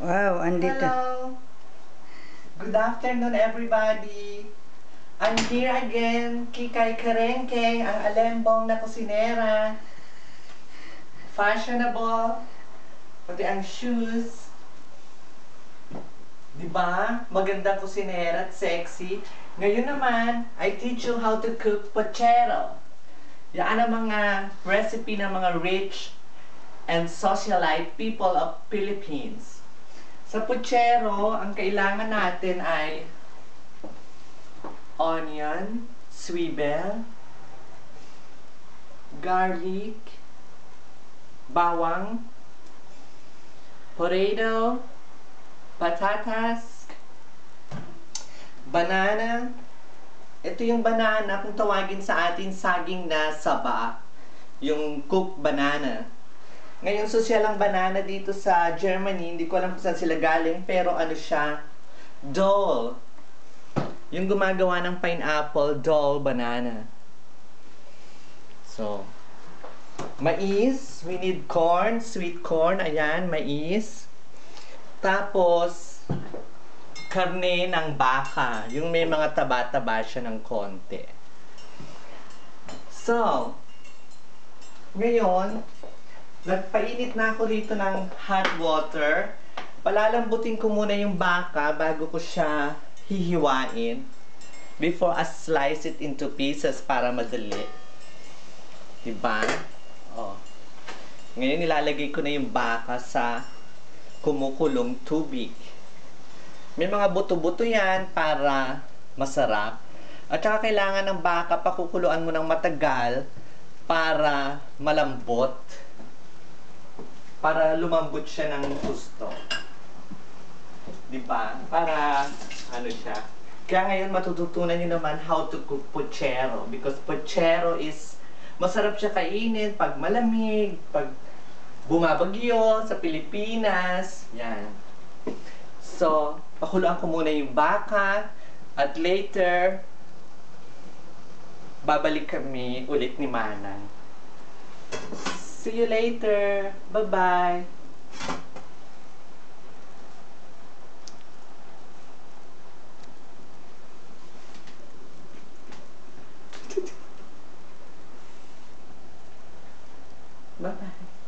Wow, andito. Hello! Good afternoon, everybody! I'm here again, Kikay Karengkeng, ang alembong na kusinera. Fashionable, pati ang shoes. Diba? Maganda kusinera at sexy. Ngayon naman, I teach you how to cook pochero. Yan ang mga recipe ng mga rich and socialite people of Philippines. Sa puchero, ang kailangan natin ay onion, swivel, garlic, bawang, potato, patatas, banana. Ito yung banana, kung tawagin sa atin, saging na saba. Yung cooked banana. Ngayon, social ang banana dito sa Germany. Hindi ko alam kung saan sila galing, pero ano siya, Dole. Yung gumagawa ng pineapple, Dole banana. So, mais. We need corn, sweet corn. Ayan, mais. Tapos, karne ng baka. Yung may mga taba-taba siya ng konti. So, ngayon, nagpainit na ako rito ng hot water. Palalambutin ko muna yung baka bago ko siya hihiwain. Before I slice it into pieces para madali. Diba? Oh. Ngayon nilalagay ko na yung baka sa kumukulong tubig. May mga buto-buto yan para masarap. At saka kailangan ng baka pakukuluan mo ng matagal para malambot. Para lumambot siya ng gusto. Diba? Para, ano siya. Kaya ngayon matututunan nyo naman how to cook pochero. Because pochero is, masarap siya kainin pag malamig, pag bumabagyo sa Pilipinas. Yan. So, pakuluan ko muna yung baka. At later, babalik kami ulit ni Manang. See you later. Bye-bye. Bye-bye.